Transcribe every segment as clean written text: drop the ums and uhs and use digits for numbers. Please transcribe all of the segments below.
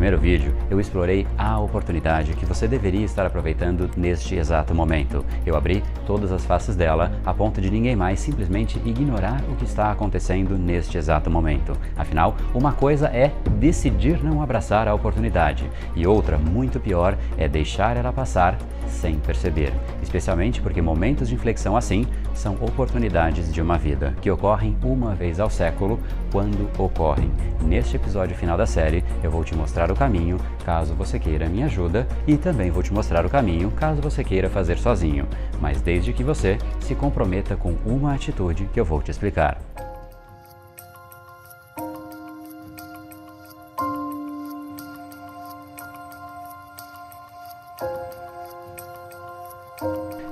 primeiro vídeo, eu explorei a oportunidade que você deveria estar aproveitando neste exato momento. Eu abri todas as faces dela a ponto de ninguém mais simplesmente ignorar o que está acontecendo neste exato momento. Afinal, uma coisa é decidir não abraçar a oportunidade e outra, muito pior, é deixar ela passar sem perceber. Especialmente porque momentos de inflexão assim são oportunidades de uma vida que ocorrem uma vez ao século quando ocorrem. Neste episódio final da série, eu vou te mostrar o caminho caso você queira minha ajuda e também vou te mostrar o caminho caso você queira fazer sozinho, mas desde que você se comprometa com uma atitude que eu vou te explicar.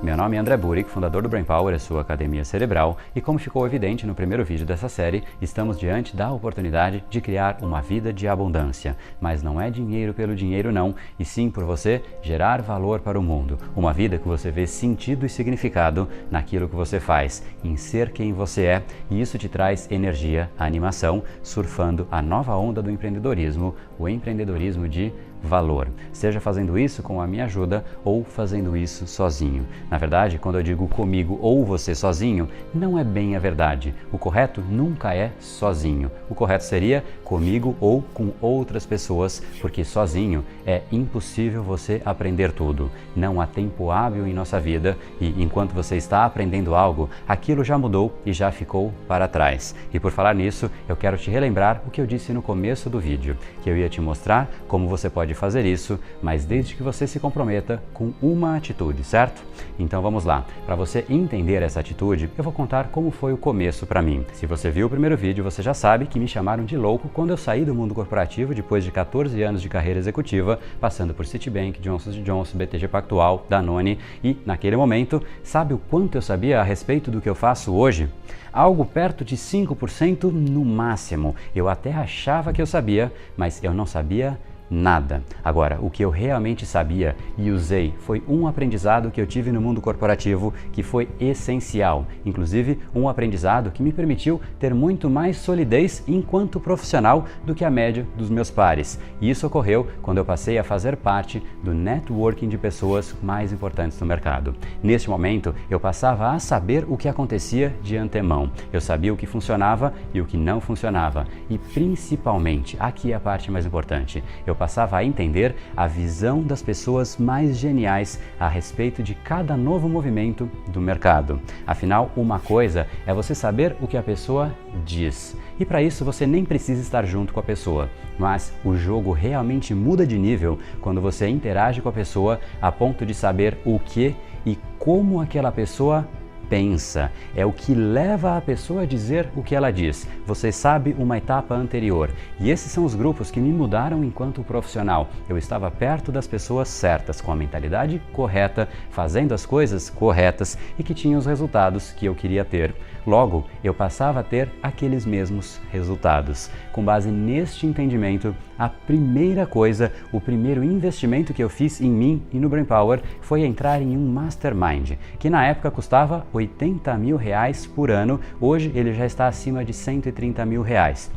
Meu nome é André Burick, fundador do Brain Power, a sua academia cerebral, e como ficou evidente no primeiro vídeo dessa série, estamos diante da oportunidade de criar uma vida de abundância. Mas não é dinheiro pelo dinheiro não, e sim por você gerar valor para o mundo. Uma vida que você vê sentido e significado naquilo que você faz, em ser quem você é, e isso te traz energia, animação, surfando a nova onda do empreendedorismo, o empreendedorismo de valor, seja fazendo isso com a minha ajuda ou fazendo isso sozinho. Na verdade, quando eu digo comigo ou você sozinho, não é bem a verdade. O correto nunca é sozinho. O correto seria comigo ou com outras pessoas, porque sozinho é impossível você aprender tudo. Não há tempo hábil em nossa vida e enquanto você está aprendendo algo, aquilo já mudou e já ficou para trás. E por falar nisso, eu quero te relembrar o que eu disse no começo do vídeo, que eu ia te mostrar como você pode fazer isso, mas desde que você se comprometa com uma atitude, certo? Então vamos lá. Para você entender essa atitude, eu vou contar como foi o começo para mim. Se você viu o primeiro vídeo, você já sabe que me chamaram de louco quando eu saí do mundo corporativo depois de 14 anos de carreira executiva, passando por Citibank, Johnson & Johnson, BTG Pactual, Danone e, naquele momento, sabe o quanto eu sabia a respeito do que eu faço hoje? Algo perto de 5% no máximo. Eu até achava que eu sabia, mas eu não sabia nada. Agora, o que eu realmente sabia e usei foi um aprendizado que eu tive no mundo corporativo que foi essencial, inclusive um aprendizado que me permitiu ter muito mais solidez enquanto profissional do que a média dos meus pares. E isso ocorreu quando eu passei a fazer parte do networking de pessoas mais importantes no mercado. Neste momento, eu passava a saber o que acontecia de antemão. Eu sabia o que funcionava e o que não funcionava. E principalmente, aqui é a parte mais importante, eu passava a entender a visão das pessoas mais geniais a respeito de cada novo movimento do mercado. Afinal, uma coisa é você saber o que a pessoa diz. E para isso você nem precisa estar junto com a pessoa. Mas o jogo realmente muda de nível quando você interage com a pessoa a ponto de saber o que e como aquela pessoa pensa. É o que leva a pessoa a dizer o que ela diz. Você sabe uma etapa anterior. E esses são os grupos que me mudaram enquanto profissional. Eu estava perto das pessoas certas, com a mentalidade correta, fazendo as coisas corretas e que tinham os resultados que eu queria ter. Logo, eu passava a ter aqueles mesmos resultados. Com base neste entendimento, a primeira coisa, o primeiro investimento que eu fiz em mim e no Brain Power foi entrar em um Mastermind, que na época custava R$80 mil por ano. Hoje ele já está acima de R$130 mil.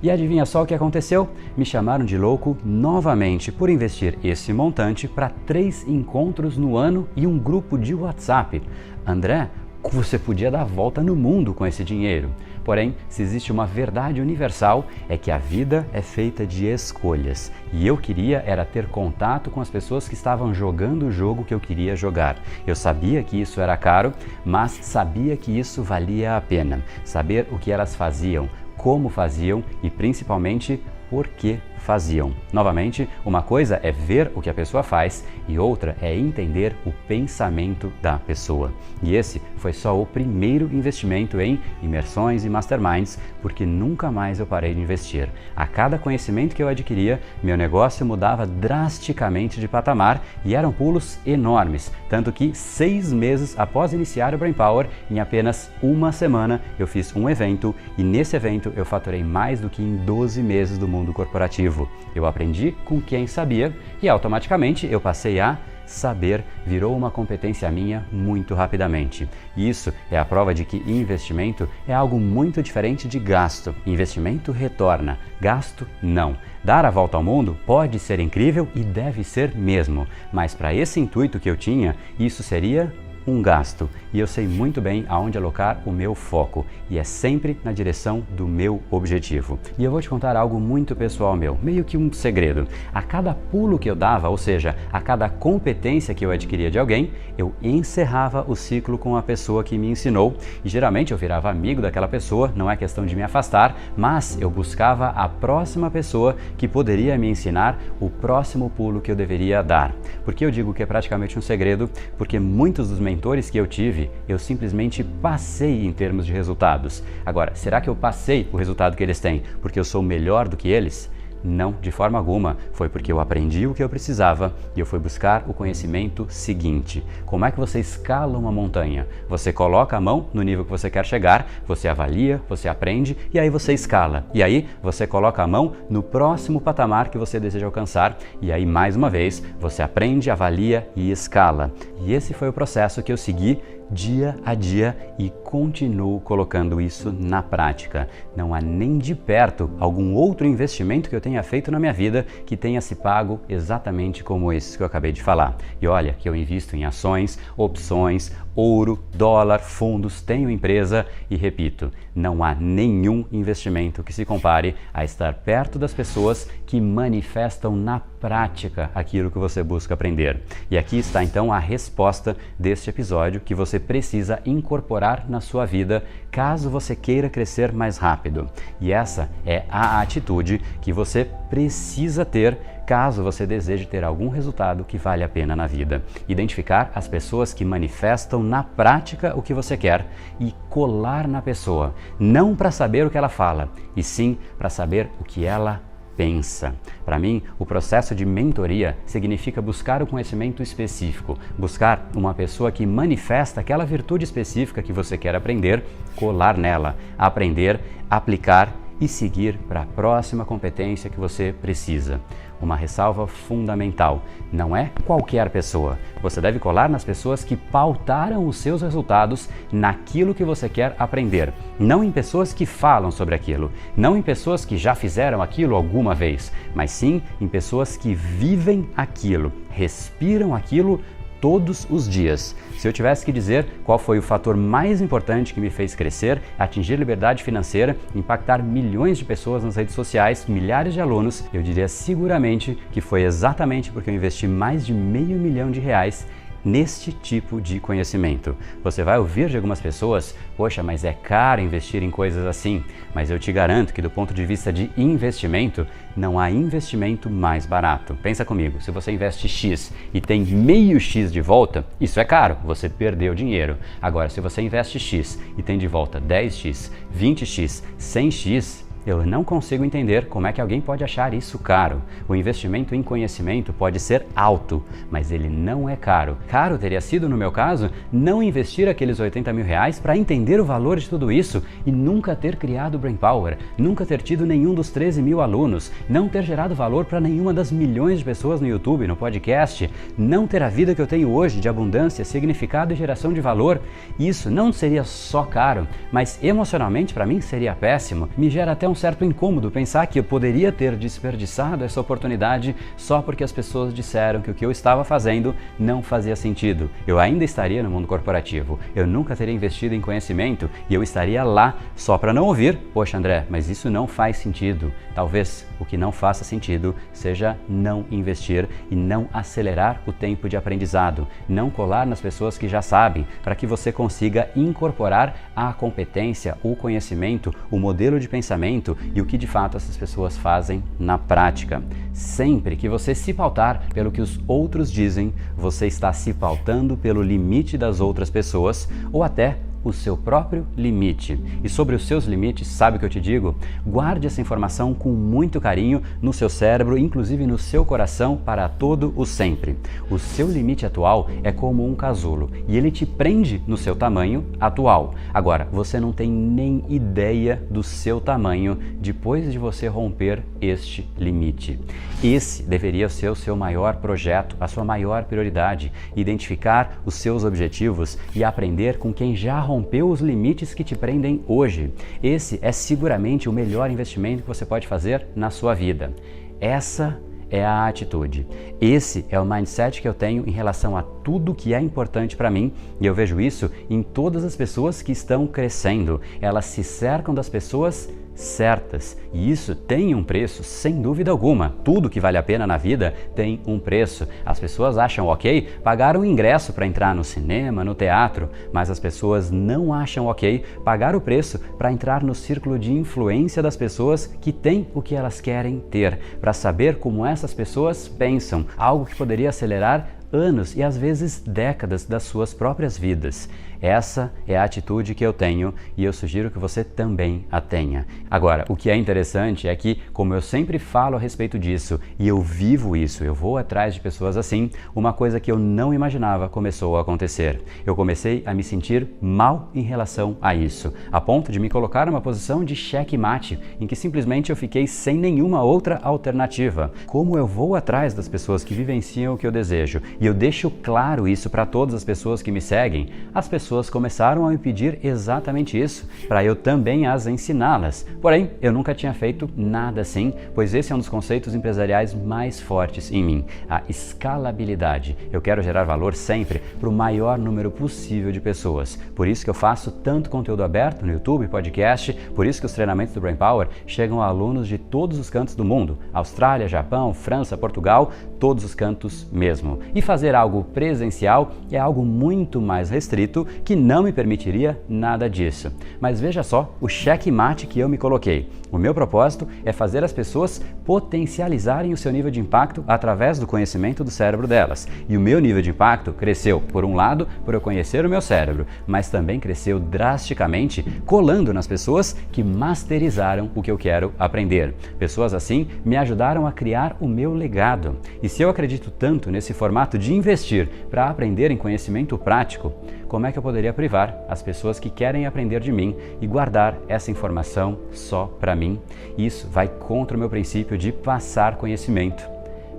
E adivinha só o que aconteceu? Me chamaram de louco novamente por investir esse montante para 3 encontros no ano e um grupo de WhatsApp. André, você podia dar a volta no mundo com esse dinheiro. Porém, se existe uma verdade universal, é que a vida é feita de escolhas. E eu queria era ter contato com as pessoas que estavam jogando o jogo que eu queria jogar. Eu sabia que isso era caro, mas sabia que isso valia a pena. Saber o que elas faziam, como faziam e principalmente por que faziam. Novamente, uma coisa é ver o que a pessoa faz e outra é entender o pensamento da pessoa. E esse foi só o primeiro investimento em imersões e masterminds, porque nunca mais eu parei de investir. A cada conhecimento que eu adquiria, meu negócio mudava drasticamente de patamar e eram pulos enormes. Tanto que 6 meses após iniciar o Brain Power, em apenas uma semana, eu fiz um evento e nesse evento eu faturei mais do que em 12 meses do mundo corporativo. Eu aprendi com quem sabia e automaticamente eu passei a saber virou uma competência minha muito rapidamente. E isso é a prova de que investimento é algo muito diferente de gasto. Investimento retorna, gasto não. Dar a volta ao mundo pode ser incrível e deve ser mesmo, mas para esse intuito que eu tinha, isso seria um gasto, e eu sei muito bem aonde alocar o meu foco, e é sempre na direção do meu objetivo. E eu vou te contar algo muito pessoal meu, meio que um segredo. A cada pulo que eu dava, ou seja, a cada competência que eu adquiria de alguém, eu encerrava o ciclo com a pessoa que me ensinou, e geralmente eu virava amigo daquela pessoa, não é questão de me afastar, mas eu buscava a próxima pessoa que poderia me ensinar o próximo pulo que eu deveria dar. Por que eu digo que é praticamente um segredo? Porque muitos dos mentores que eu tive, eu simplesmente passei em termos de resultados. Agora, será que eu passei o resultado que eles têm porque eu sou melhor do que eles? Não, de forma alguma. Foi porque eu aprendi o que eu precisava e eu fui buscar o conhecimento seguinte. Como é que você escala uma montanha? Você coloca a mão no nível que você quer chegar, você avalia, você aprende e aí você escala. E aí você coloca a mão no próximo patamar que você deseja alcançar e aí mais uma vez você aprende, avalia e escala. E esse foi o processo que eu segui dia a dia e continuo colocando isso na prática. Não há nem de perto algum outro investimento que eu tenha feito na minha vida que tenha se pago exatamente como esse que eu acabei de falar. E olha que eu invisto em ações, opções, ouro, dólar, fundos, tenho empresa e repito, não há nenhum investimento que se compare a estar perto das pessoas que manifestam na prática aquilo que você busca aprender. E aqui está então a resposta deste episódio que você precisa incorporar na sua vida caso você queira crescer mais rápido. E essa é a atitude que você precisa ter caso você deseje ter algum resultado que vale a pena na vida. Identificar as pessoas que manifestam na prática o que você quer e colar na pessoa, não para saber o que ela fala, e sim para saber o que ela pensa. Para mim, o processo de mentoria significa buscar o conhecimento específico, buscar uma pessoa que manifesta aquela virtude específica que você quer aprender, colar nela, aprender, aplicar e seguir para a próxima competência que você precisa. Uma ressalva fundamental, não é qualquer pessoa. Você deve colar nas pessoas que pautaram os seus resultados naquilo que você quer aprender. Não em pessoas que falam sobre aquilo, não em pessoas que já fizeram aquilo alguma vez, mas sim em pessoas que vivem aquilo, respiram aquilo todos os dias. Se eu tivesse que dizer qual foi o fator mais importante que me fez crescer, atingir liberdade financeira, impactar milhões de pessoas nas redes sociais, milhares de alunos, eu diria seguramente que foi exatamente porque eu investi mais de R$500 mil neste tipo de conhecimento. Você vai ouvir de algumas pessoas, poxa, mas é caro investir em coisas assim, mas eu te garanto que do ponto de vista de investimento, não há investimento mais barato. Pensa comigo, se você investe X e tem meio X de volta, isso é caro, você perdeu dinheiro. Agora, se você investe X e tem de volta 10X, 20X, 100X, eu não consigo entender como é que alguém pode achar isso caro. O investimento em conhecimento pode ser alto, mas ele não é caro. Caro teria sido, no meu caso, não investir aqueles R$80 mil para entender o valor de tudo isso e nunca ter criado o Brain Power, nunca ter tido nenhum dos 13 mil alunos, não ter gerado valor para nenhuma das milhões de pessoas no YouTube, no podcast, não ter a vida que eu tenho hoje de abundância, significado e geração de valor. Isso não seria só caro, mas emocionalmente para mim seria péssimo. Me gera até um certo incômodo pensar que eu poderia ter desperdiçado essa oportunidade só porque as pessoas disseram que o que eu estava fazendo não fazia sentido. Eu ainda estaria no mundo corporativo, eu nunca teria investido em conhecimento e eu estaria lá só para não ouvir, poxa André, mas isso não faz sentido. Talvez o que não faça sentido seja não investir e não acelerar o tempo de aprendizado, não colar nas pessoas que já sabem, para que você consiga incorporar a competência, o conhecimento, o modelo de pensamento e o que de fato essas pessoas fazem na prática. Sempre que você se pautar pelo que os outros dizem, você está se pautando pelo limite das outras pessoas ou até o seu próprio limite. E sobre os seus limites, sabe o que eu te digo? Guarde essa informação com muito carinho no seu cérebro, inclusive no seu coração, para todo o sempre. O seu limite atual é como um casulo e ele te prende no seu tamanho atual. Agora, você não tem nem ideia do seu tamanho depois de você romper este limite. Esse deveria ser o seu maior projeto, a sua maior prioridade, identificar os seus objetivos e aprender com quem já rompeu os limites que te prendem hoje. Esse é seguramente o melhor investimento que você pode fazer na sua vida. Essa é a atitude. Esse é o mindset que eu tenho em relação a tudo que é importante para mim, e eu vejo isso em todas as pessoas que estão crescendo. Elas se cercam das pessoas certas, e isso tem um preço, sem dúvida alguma. Tudo que vale a pena na vida tem um preço. As pessoas acham ok pagar um ingresso para entrar no cinema, no teatro, mas as pessoas não acham ok pagar o preço para entrar no círculo de influência das pessoas que têm o que elas querem ter, para saber como essas pessoas pensam, algo que poderia acelerar anos e às vezes décadas das suas próprias vidas. Essa é a atitude que eu tenho e eu sugiro que você também a tenha. Agora, o que é interessante é que, como eu sempre falo a respeito disso e eu vivo isso, eu vou atrás de pessoas assim, uma coisa que eu não imaginava começou a acontecer. Eu comecei a me sentir mal em relação a isso, a ponto de me colocar numa posição de checkmate, em que simplesmente eu fiquei sem nenhuma outra alternativa. Como eu vou atrás das pessoas que vivenciam o que eu desejo e eu deixo claro isso para todas as pessoas que me seguem, as pessoas começaram a me pedir exatamente isso, para eu também as ensiná-las. Porém, eu nunca tinha feito nada assim, pois esse é um dos conceitos empresariais mais fortes em mim, a escalabilidade. Eu quero gerar valor sempre para o maior número possível de pessoas. Por isso que eu faço tanto conteúdo aberto no YouTube, podcast, por isso que os treinamentos do Brain Power chegam a alunos de todos os cantos do mundo, Austrália, Japão, França, Portugal, todos os cantos mesmo. E fazer algo presencial é algo muito mais restrito, que não me permitiria nada disso. Mas veja só o checkmate que eu me coloquei. O meu propósito é fazer as pessoas potencializarem o seu nível de impacto através do conhecimento do cérebro delas. E o meu nível de impacto cresceu, por um lado, por eu conhecer o meu cérebro, mas também cresceu drasticamente colando nas pessoas que masterizaram o que eu quero aprender. Pessoas assim me ajudaram a criar o meu legado. E se eu acredito tanto nesse formato de investir para aprender em conhecimento prático, como é que eu poderia privar as pessoas que querem aprender de mim e guardar essa informação só para mim? Isso vai contra o meu princípio de passar conhecimento.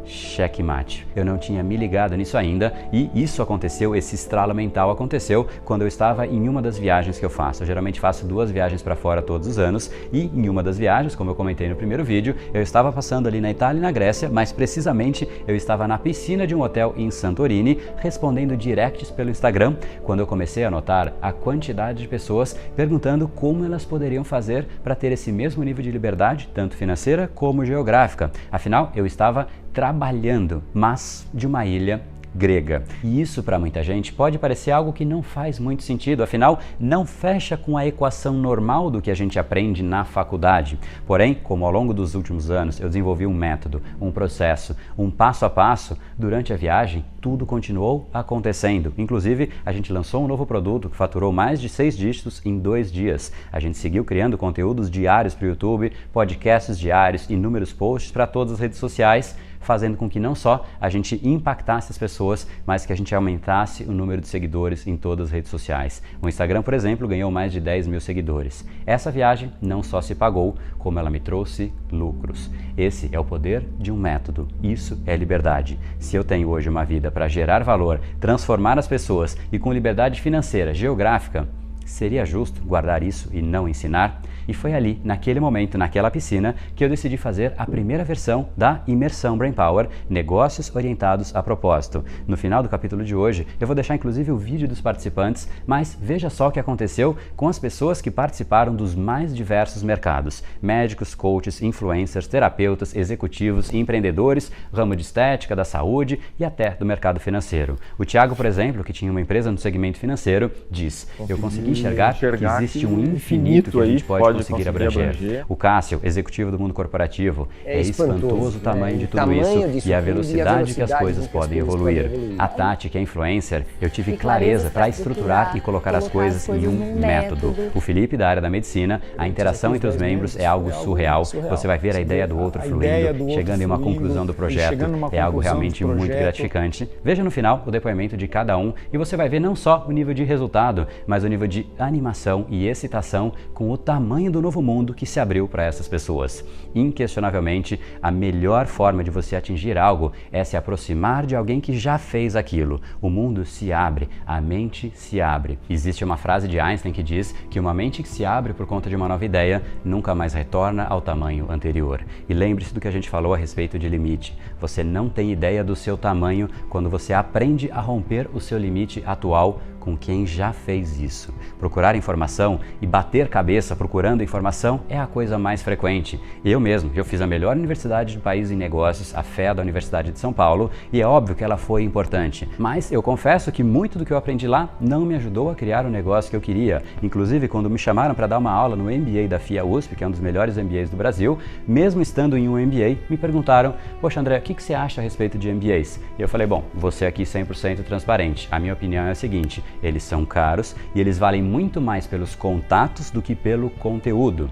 Checkmate. Eu não tinha me ligado nisso ainda e isso aconteceu, esse estralo mental aconteceu quando eu estava em uma das viagens que eu faço. Eu geralmente faço 2 viagens para fora todos os anos e em uma das viagens, como eu comentei no primeiro vídeo, eu estava passando ali na Itália e na Grécia, mas precisamente eu estava na piscina de um hotel em Santorini respondendo directs pelo Instagram quando eu comecei a notar a quantidade de pessoas perguntando como elas poderiam fazer para ter esse mesmo nível de liberdade, tanto financeira como geográfica. Afinal, eu estava trabalhando, mas de uma ilha grega. E isso para muita gente pode parecer algo que não faz muito sentido, afinal não fecha com a equação normal do que a gente aprende na faculdade. Porém, como ao longo dos últimos anos eu desenvolvi um método, um processo, um passo a passo, durante a viagem tudo continuou acontecendo. Inclusive, a gente lançou um novo produto que faturou mais de 6 dígitos em 2 dias. A gente seguiu criando conteúdos diários para o YouTube, podcasts diários, inúmeros posts para todas as redes sociais, fazendo com que não só a gente impactasse as pessoas, mas que a gente aumentasse o número de seguidores em todas as redes sociais. O Instagram, por exemplo, ganhou mais de 10 mil seguidores. Essa viagem não só se pagou, como ela me trouxe lucros. Esse é o poder de um método. Isso é liberdade. Se eu tenho hoje uma vida para gerar valor, transformar as pessoas e com liberdade financeira, geográfica, seria justo guardar isso e não ensinar? E foi ali, naquele momento, naquela piscina, que eu decidi fazer a primeira versão da Imersão Brain Power, Negócios Orientados a Propósito. No final do capítulo de hoje, eu vou deixar inclusive o vídeo dos participantes, mas veja só o que aconteceu com as pessoas que participaram dos mais diversos mercados. Médicos, coaches, influencers, terapeutas, executivos, empreendedores, ramo de estética, da saúde e até do mercado financeiro. O Thiago, por exemplo, que tinha uma empresa no segmento financeiro, diz: eu consegui enxergar que existe um infinito que a gente pode conseguir abranger. O Cássio, executivo do mundo corporativo, é espantoso o tamanho de tudo isso e a velocidade que as coisas podem evoluir. A Tati, que é influencer, eu tive clareza para estruturar e colocar as coisas em um método. O Felipe, da área da medicina, a interação entre os membros é algo surreal. Você vai ver a ideia do outro fluindo, chegando em uma conclusão do projeto. É algo realmente muito gratificante. Veja no final o depoimento de cada um e você vai ver não só o nível de resultado, mas o nível de animação e excitação com o tamanho do novo mundo que se abriu para essas pessoas. Inquestionavelmente, a melhor forma de você atingir algo é se aproximar de alguém que já fez aquilo. O mundo se abre, a mente se abre. Existe uma frase de Einstein que diz que uma mente que se abre por conta de uma nova ideia nunca mais retorna ao tamanho anterior. E lembre-se do que a gente falou a respeito de limite. Você não tem ideia do seu tamanho quando você aprende a romper o seu limite atual com quem já fez isso. Procurar informação e bater cabeça procurando informação é a coisa mais frequente. Eu fiz a melhor universidade do país em negócios, a FEA da Universidade de São Paulo, e é óbvio que ela foi importante. Mas eu confesso que muito do que eu aprendi lá não me ajudou a criar o negócio que eu queria. Inclusive, quando me chamaram para dar uma aula no MBA da FIA USP, que é um dos melhores MBAs do Brasil, mesmo estando em um MBA, me perguntaram: poxa, André, o que você acha a respeito de MBAs? E eu falei, bom, vou ser aqui 100% transparente. A minha opinião é a seguinte: eles são caros e eles valem muito mais pelos contatos do que pelo conteúdo.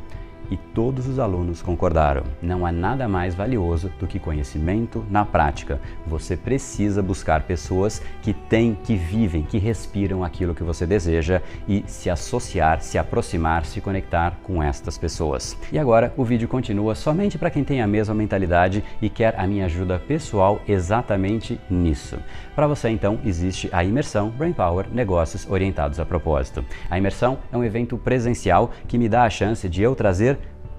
E todos os alunos concordaram. Não há nada mais valioso do que conhecimento na prática. Você precisa buscar pessoas que têm, que vivem, que respiram aquilo que você deseja e se associar, se aproximar, se conectar com estas pessoas. E agora o vídeo continua somente para quem tem a mesma mentalidade e quer a minha ajuda pessoal exatamente nisso. Para você, então, existe a imersão Brainpower Negócios Orientados a Propósito. A imersão é um evento presencial que me dá a chance de eu trazer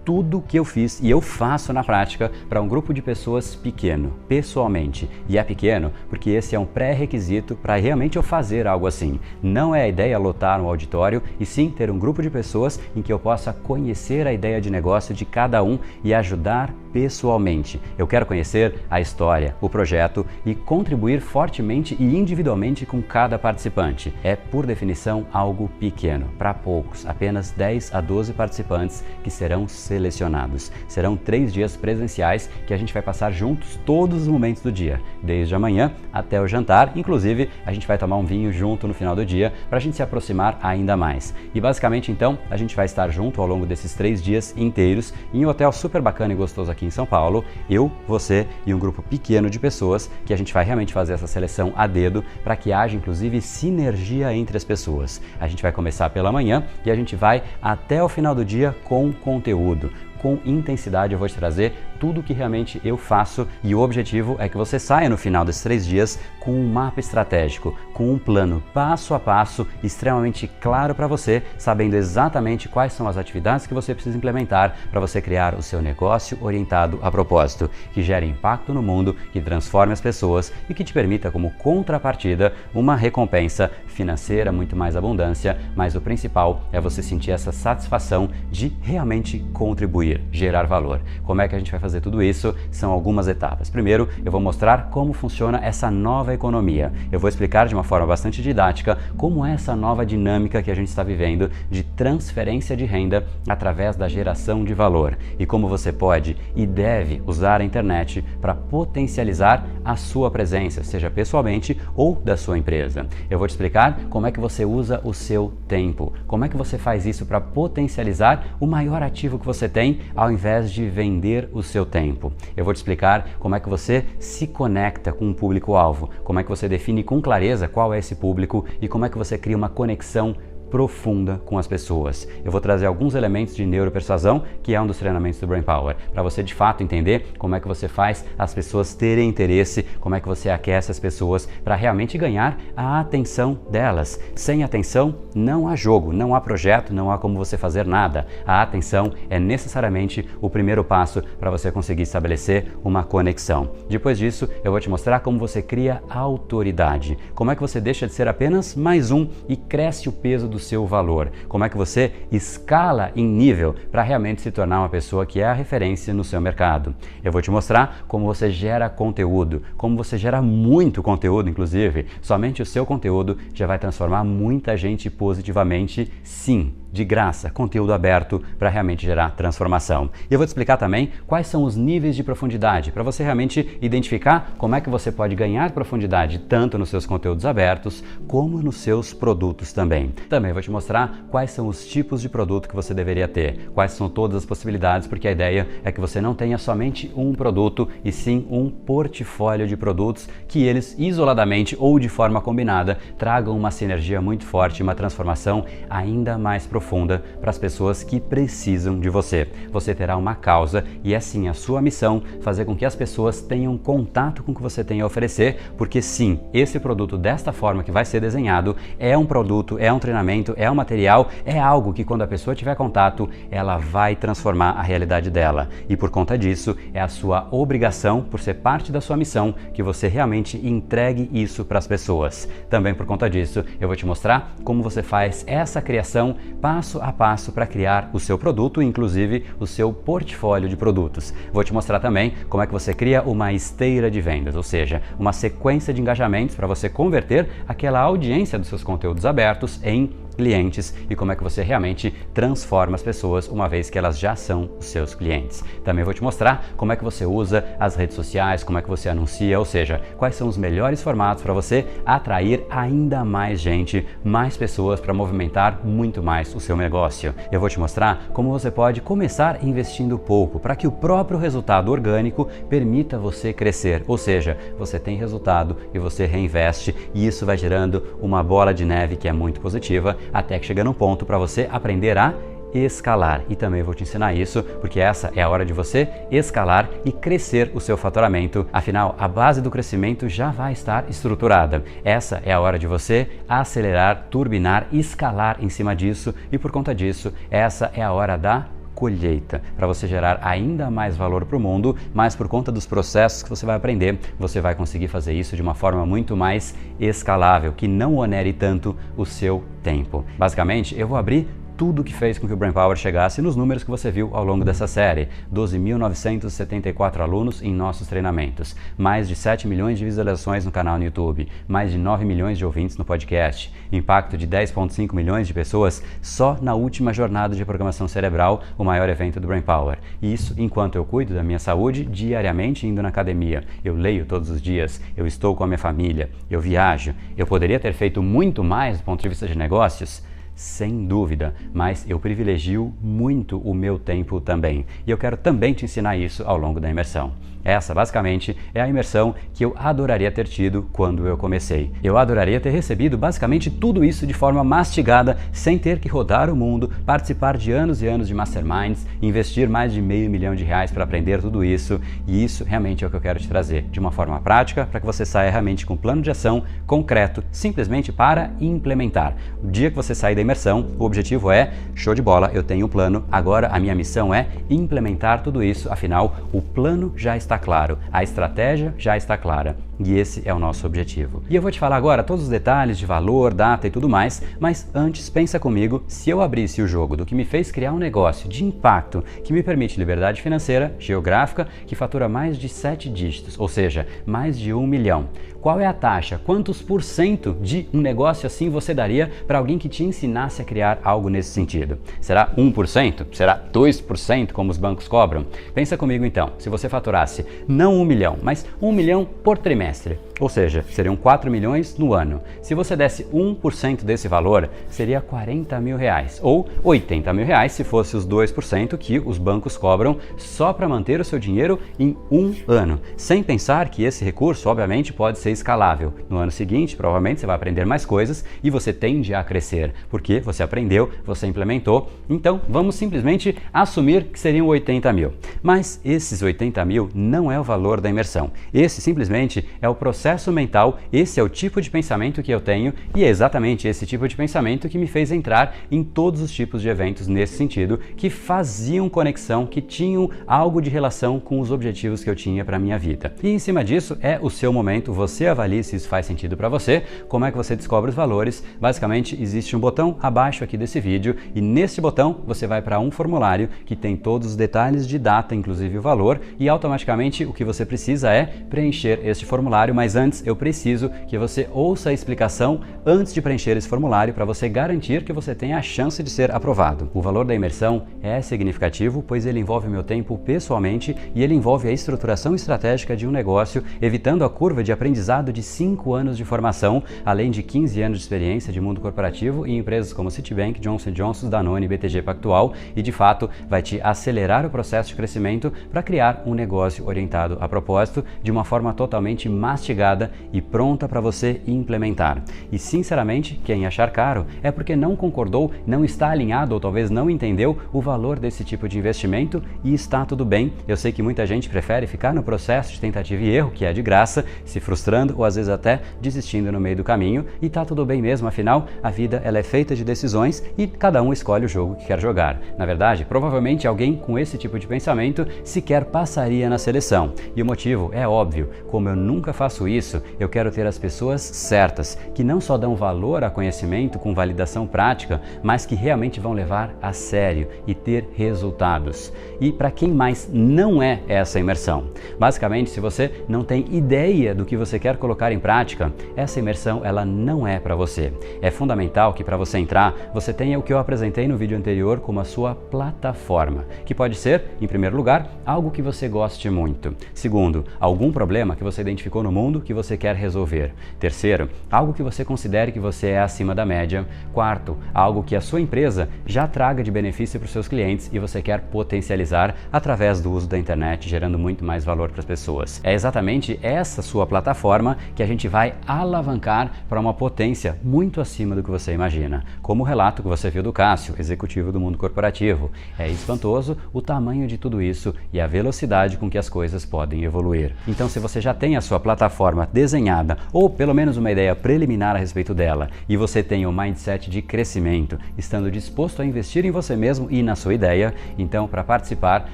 tudo que eu fiz e eu faço na prática para um grupo de pessoas pequeno, pessoalmente. E é pequeno porque esse é um pré-requisito para realmente eu fazer algo assim. Não é a ideia lotar um auditório, e sim ter um grupo de pessoas em que eu possa conhecer a ideia de negócio de cada um e ajudar pessoalmente. Eu quero conhecer a história, o projeto e contribuir fortemente e individualmente com cada participante. É, por definição, algo pequeno, para poucos, apenas 10 a 12 participantes que serão selecionados. Serão 3 dias presenciais que a gente vai passar juntos todos os momentos do dia, desde a manhã até o jantar. Inclusive, a gente vai tomar um vinho junto no final do dia para a gente se aproximar ainda mais. E basicamente, então, a gente vai estar junto ao longo desses 3 dias inteiros em um hotel super bacana e gostoso aqui em São Paulo. Eu, você e um grupo pequeno de pessoas que a gente vai realmente fazer essa seleção a dedo para que haja, inclusive, sinergia entre as pessoas. A gente vai começar pela manhã e a gente vai até o final do dia com conteúdo. Com intensidade eu vou te trazer tudo o que realmente eu faço e o objetivo é que você saia no final desses 3 dias com um mapa estratégico, com um plano passo a passo extremamente claro para você, sabendo exatamente quais são as atividades que você precisa implementar para você criar o seu negócio orientado a propósito, que gere impacto no mundo, que transforme as pessoas e que te permita como contrapartida uma recompensa financeira, muito mais abundância, mas o principal é você sentir essa satisfação de realmente contribuir, gerar valor. Como é que a gente vai fazer tudo isso? São algumas etapas. Primeiro, eu vou mostrar como funciona essa nova economia. Eu vou explicar de uma forma bastante didática como é essa nova dinâmica que a gente está vivendo de transferência de renda através da geração de valor e como você pode e deve usar a internet para potencializar a sua presença, seja pessoalmente ou da sua empresa. Eu vou te explicar como é que você usa o seu tempo, como é que você faz isso para potencializar o maior ativo que você tem ao invés de vender o seu tempo. Eu vou te explicar como é que você se conecta com o público-alvo, como é que você define com clareza qual é esse público e como é que você cria uma conexão profunda com as pessoas. Eu vou trazer alguns elementos de neuropersuasão, que é um dos treinamentos do Brain Power, para você de fato entender como é que você faz as pessoas terem interesse, como é que você aquece as pessoas para realmente ganhar a atenção delas. Sem atenção não há jogo, não há projeto, não há como você fazer nada. A atenção é necessariamente o primeiro passo para você conseguir estabelecer uma conexão. Depois disso, eu vou te mostrar como você cria autoridade, como é que você deixa de ser apenas mais um e cresce o peso do seu valor, como é que você escala em nível para realmente se tornar uma pessoa que é a referência no seu mercado. Eu vou te mostrar como você gera conteúdo, como você gera muito conteúdo, inclusive. Somente o seu conteúdo já vai transformar muita gente positivamente, sim. de graça, conteúdo aberto para realmente gerar transformação. E eu vou te explicar também quais são os níveis de profundidade, para você realmente identificar como é que você pode ganhar profundidade tanto nos seus conteúdos abertos como nos seus produtos também. Também vou te mostrar quais são os tipos de produto que você deveria ter, quais são todas as possibilidades, porque a ideia é que você não tenha somente um produto e sim um portfólio de produtos que eles isoladamente ou de forma combinada tragam uma sinergia muito forte, uma transformação ainda mais profunda para as pessoas que precisam de você. Você terá uma causa e é sim a sua missão fazer com que as pessoas tenham contato com o que você tem a oferecer, porque sim, esse produto desta forma que vai ser desenhado é um produto, é um treinamento, é um material, é algo que quando a pessoa tiver contato, ela vai transformar a realidade dela. E por conta disso, é a sua obrigação, por ser parte da sua missão, que você realmente entregue isso para as pessoas. Também por conta disso, eu vou te mostrar como você faz essa criação passo a passo para criar o seu produto, inclusive o seu portfólio de produtos. Vou te mostrar também como é que você cria uma esteira de vendas, ou seja, uma sequência de engajamentos para você converter aquela audiência dos seus conteúdos abertos em clientes e como é que você realmente transforma as pessoas uma vez que elas já são os seus clientes. Também vou te mostrar como é que você usa as redes sociais, como é que você anuncia, ou seja, quais são os melhores formatos para você atrair ainda mais gente, mais pessoas para movimentar muito mais o seu negócio. Eu vou te mostrar como você pode começar investindo pouco para que o próprio resultado orgânico permita você crescer, ou seja, você tem resultado e você reinveste e isso vai gerando uma bola de neve que é muito positiva até que chega num ponto para você aprender a escalar. E também vou te ensinar isso, porque essa é a hora de você escalar e crescer o seu faturamento. Afinal, a base do crescimento já vai estar estruturada. Essa é a hora de você acelerar, turbinar, escalar em cima disso e por conta disso, essa é a hora da colheita, para você gerar ainda mais valor para o mundo, mas por conta dos processos que você vai aprender, você vai conseguir fazer isso de uma forma muito mais escalável, que não onere tanto o seu tempo. Basicamente, eu vou abrir tudo que fez com que o Brain Power chegasse nos números que você viu ao longo dessa série. 12.974 alunos em nossos treinamentos, mais de 7 milhões de visualizações no canal no YouTube, mais de 9 milhões de ouvintes no podcast, impacto de 10,5 milhões de pessoas só na última jornada de programação cerebral, o maior evento do Brain Power. E isso enquanto eu cuido da minha saúde diariamente indo na academia. Eu leio todos os dias, eu estou com a minha família, eu viajo. Eu poderia ter feito muito mais do ponto de vista de negócios? Sem dúvida, mas eu privilegio muito o meu tempo também. E eu quero também te ensinar isso ao longo da imersão. Essa, basicamente, é a imersão que eu adoraria ter tido quando eu comecei. Eu adoraria ter recebido basicamente tudo isso de forma mastigada, sem ter que rodar o mundo, participar de anos e anos de masterminds, investir mais de R$500 mil para aprender tudo isso. E isso realmente é o que eu quero te trazer, de uma forma prática, para que você saia realmente com um plano de ação concreto, simplesmente para implementar. O dia que você sair da imersão, o objetivo é, show de bola, eu tenho um plano, agora a minha missão é implementar tudo isso, afinal, o plano já está claro, a estratégia já está clara. E esse é o nosso objetivo. E eu vou te falar agora todos os detalhes de valor, data e tudo mais, mas antes pensa comigo, se eu abrisse o jogo do que me fez criar um negócio de impacto que me permite liberdade financeira, geográfica, que fatura mais de 7 dígitos, ou seja, mais de 1 milhão. Qual é a taxa? Quantos por cento de um negócio assim você daria para alguém que te ensinasse a criar algo nesse sentido? Será 1%? Será 2% como os bancos cobram? Pensa comigo então, se você faturasse não 1 milhão, mas 1 milhão por trimestre, ou seja, seriam 4 milhões no ano. Se você desse 1% desse valor, seria R$40 mil, ou R$80 mil se fosse os 2% que os bancos cobram só para manter o seu dinheiro em um ano, sem pensar que esse recurso, obviamente, pode ser escalável. No ano seguinte, provavelmente, você vai aprender mais coisas e você tende a crescer, porque você aprendeu, você implementou, então vamos simplesmente assumir que seriam 80 mil. Mas esses 80 mil não é o valor da imersão. Esse simplesmente é o processo mental, esse é o tipo de pensamento que eu tenho e é exatamente esse tipo de pensamento que me fez entrar em todos os tipos de eventos nesse sentido, que faziam conexão, que tinham algo de relação com os objetivos que eu tinha para minha vida. E em cima disso é o seu momento, você avalie se isso faz sentido para você, como é que você descobre os valores. Basicamente existe um botão abaixo aqui desse vídeo e nesse botão você vai para um formulário que tem todos os detalhes de data, inclusive o valor, e automaticamente o que você precisa é preencher este formulário formulário, mas antes eu preciso que você ouça a explicação antes de preencher esse formulário para você garantir que você tenha a chance de ser aprovado. O valor da imersão é significativo, pois ele envolve o meu tempo pessoalmente e ele envolve a estruturação estratégica de um negócio, evitando a curva de aprendizado de 5 anos de formação, além de 15 anos de experiência de mundo corporativo em empresas como Citibank, Johnson & Johnson, Danone, BTG Pactual e, de fato, vai te acelerar o processo de crescimento para criar um negócio orientado a propósito de uma forma totalmente mastigada e pronta para você implementar. E, sinceramente, quem achar caro é porque não concordou, não está alinhado ou talvez não entendeu o valor desse tipo de investimento e está tudo bem. Eu sei que muita gente prefere ficar no processo de tentativa e erro, que é de graça, se frustrando ou às vezes até desistindo no meio do caminho, e tá tudo bem mesmo, afinal, a vida ela é feita de decisões e cada um escolhe o jogo que quer jogar. Na verdade, provavelmente alguém com esse tipo de pensamento sequer passaria na seleção. E o motivo é óbvio, como eu nunca faço isso, eu quero ter as pessoas certas, que não só dão valor a conhecimento com validação prática, mas que realmente vão levar a sério e ter resultados. E para quem mais não é essa imersão? Basicamente, se você não tem ideia do que você quer colocar em prática, essa imersão ela não é para você. É fundamental que para você entrar, você tenha o que eu apresentei no vídeo anterior como a sua plataforma, que pode ser, em primeiro lugar, algo que você goste muito. Segundo, algum problema que você identificou no mundo que você quer resolver. Terceiro, algo que você considere que você é acima da média. Quarto, algo que a sua empresa já traga de benefício para os seus clientes e você quer potencializar através do uso da internet, gerando muito mais valor para as pessoas. É exatamente essa sua plataforma que a gente vai alavancar para uma potência muito acima do que você imagina. Como o relato que você viu do Cássio, executivo do mundo corporativo. É espantoso o tamanho de tudo isso e a velocidade com que as coisas podem evoluir. Então, se você já tem a sua plataforma desenhada ou pelo menos uma ideia preliminar a respeito dela e você tem um mindset de crescimento, estando disposto a investir em você mesmo e na sua ideia, então para participar,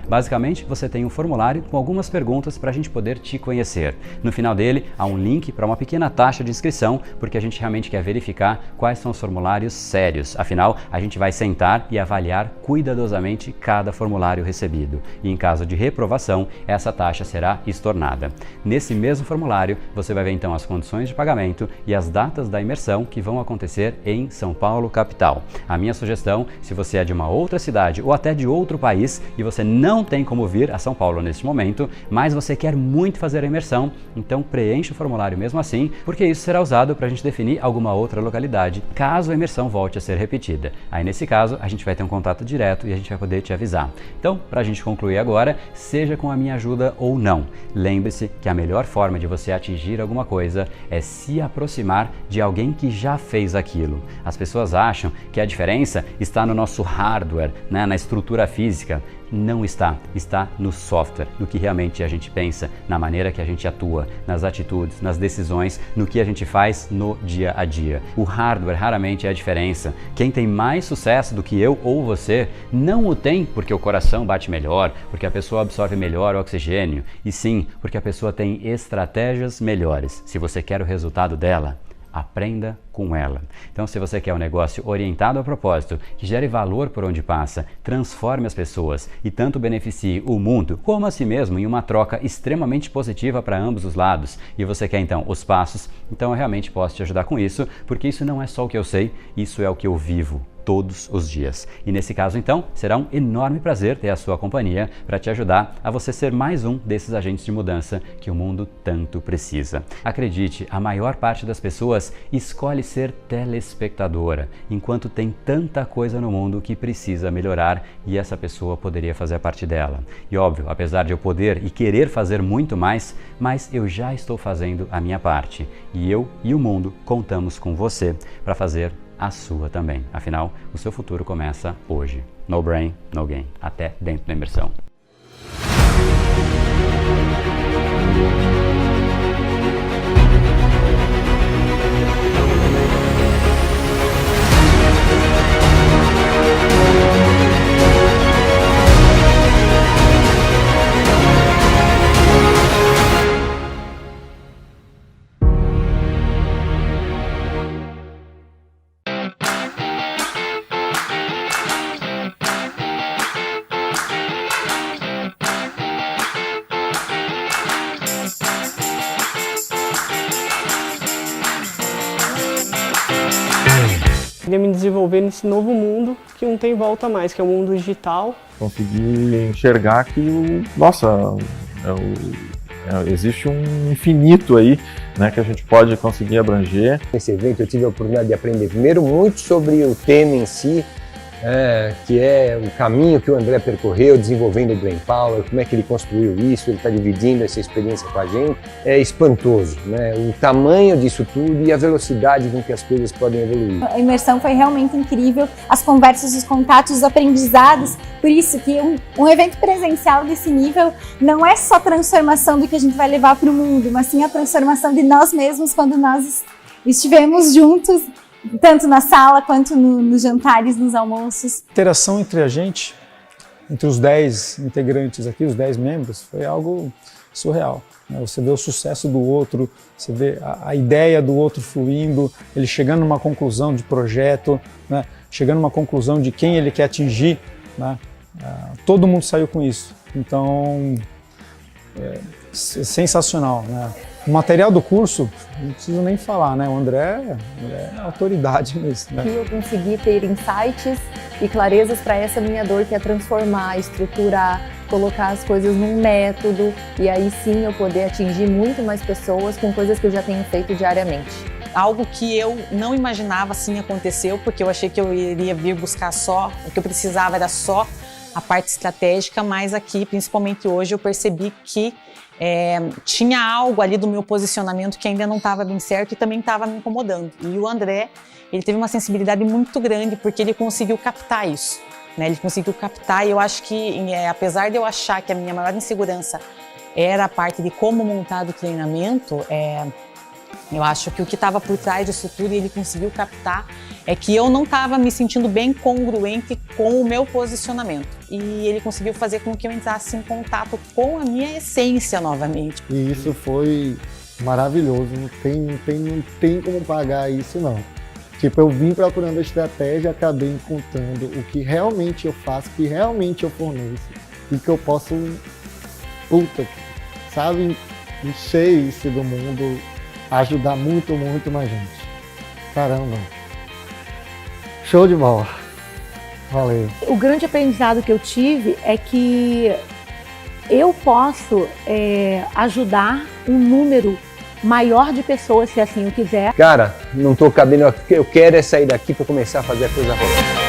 basicamente você tem um formulário com algumas perguntas para a gente poder te conhecer. No final dele há um link para uma pequena taxa de inscrição, porque a gente realmente quer verificar quais são os formulários sérios. Afinal, a gente vai sentar e avaliar cuidadosamente cada formulário recebido. E em caso de reprovação, essa taxa será estornada. Nesse mesmo formulário, você vai ver então as condições de pagamento e as datas da imersão que vão acontecer em São Paulo, capital. A minha sugestão, se você é de uma outra cidade ou até de outro país e você não tem como vir a São Paulo neste momento, mas você quer muito fazer a imersão, então preencha o formulário mesmo assim, porque isso será usado para a gente definir alguma outra localidade, caso a imersão volte a ser repetida. Aí nesse caso, a gente vai ter um contato direto e a gente vai poder te avisar. Então, para a gente concluir agora, seja com a minha ajuda ou não, lembre-se que a melhor forma de você atingir alguma coisa é se aproximar de alguém que já fez aquilo. As pessoas acham que a diferença está no nosso hardware, né, na estrutura física. Não está. Está no software, no que realmente a gente pensa, na maneira que a gente atua, nas atitudes, nas decisões, no que a gente faz no dia a dia. O hardware raramente é a diferença. Quem tem mais sucesso do que eu ou você não o tem porque o coração bate melhor, porque a pessoa absorve melhor o oxigênio, e sim porque a pessoa tem estratégias melhores. Se você quer o resultado dela, aprenda com ela. Então, se você quer um negócio orientado a propósito, que gere valor por onde passa, transforme as pessoas e tanto beneficie o mundo como a si mesmo em uma troca extremamente positiva para ambos os lados, e você quer então os passos, então eu realmente posso te ajudar com isso, porque isso não é só o que eu sei, isso é o que eu vivo todos os dias. E nesse caso, então, será um enorme prazer ter a sua companhia para te ajudar a você ser mais um desses agentes de mudança que o mundo tanto precisa. Acredite, a maior parte das pessoas escolhe ser telespectadora, enquanto tem tanta coisa no mundo que precisa melhorar e essa pessoa poderia fazer parte dela. E óbvio, apesar de eu poder e querer fazer muito mais, mas eu já estou fazendo a minha parte. E eu e o mundo contamos com você para fazer a sua também. Afinal, o seu futuro começa hoje. No brain, no gain. Até dentro da imersão. Queria me desenvolver nesse novo mundo que não tem volta mais, que é o mundo digital. Consegui enxergar que, nossa, existe um infinito aí, né, que a gente pode conseguir abranger. Nesse evento eu tive a oportunidade de aprender primeiro muito sobre o tema em si, que é o caminho que o André percorreu desenvolvendo o Brain Power, como é que ele construiu isso, ele está dividindo essa experiência com a gente. É espantoso, né? O tamanho disso tudo e a velocidade com que as coisas podem evoluir. A imersão foi realmente incrível, as conversas, os contatos, os aprendizados, por isso que um evento presencial desse nível não é só transformação do que a gente vai levar para o mundo, mas sim a transformação de nós mesmos quando nós estivemos juntos, tanto na sala quanto nos jantares, nos almoços. A interação entre a gente, entre os 10 integrantes aqui, os 10 membros, foi algo surreal. Você vê o sucesso do outro, você vê a ideia do outro fluindo, ele chegando numa conclusão de projeto, né? Chegando numa conclusão de quem ele quer atingir, né? Todo mundo saiu com isso. Então, é sensacional, né? O material do curso, não preciso nem falar, né? O André é autoridade nisso, né? Aqui eu consegui ter insights e clarezas para essa minha dor, que é transformar, estruturar, colocar as coisas num método e aí sim eu poder atingir muito mais pessoas com coisas que eu já tenho feito diariamente. Algo que eu não imaginava assim aconteceu, porque eu achei que eu iria vir buscar só, o que eu precisava era só a parte estratégica, mas aqui, principalmente hoje, eu percebi que tinha algo ali do meu posicionamento que ainda não estava bem certo e também estava me incomodando. E o André, ele teve uma sensibilidade muito grande porque ele conseguiu captar isso, né? Ele conseguiu captar e eu acho que, apesar de eu achar que a minha maior insegurança era a parte de como montar o treinamento, eu acho que o que estava por trás disso tudo e ele conseguiu captar é que eu não estava me sentindo bem congruente com o meu posicionamento. E ele conseguiu fazer com que eu entrasse em contato com a minha essência novamente. E isso foi maravilhoso, não tem como pagar isso não. Tipo, eu vim procurando a estratégia e acabei encontrando o que realmente eu faço, o que realmente eu forneço e que eu posso, sabe, encher isso do mundo, ajudar muito mais gente. Caramba. Show de bola. Valeu. O grande aprendizado que eu tive é que eu posso ajudar um número maior de pessoas, se assim eu quiser. Cara, não tô cabendo, eu quero sair daqui para começar a fazer a coisa rolar.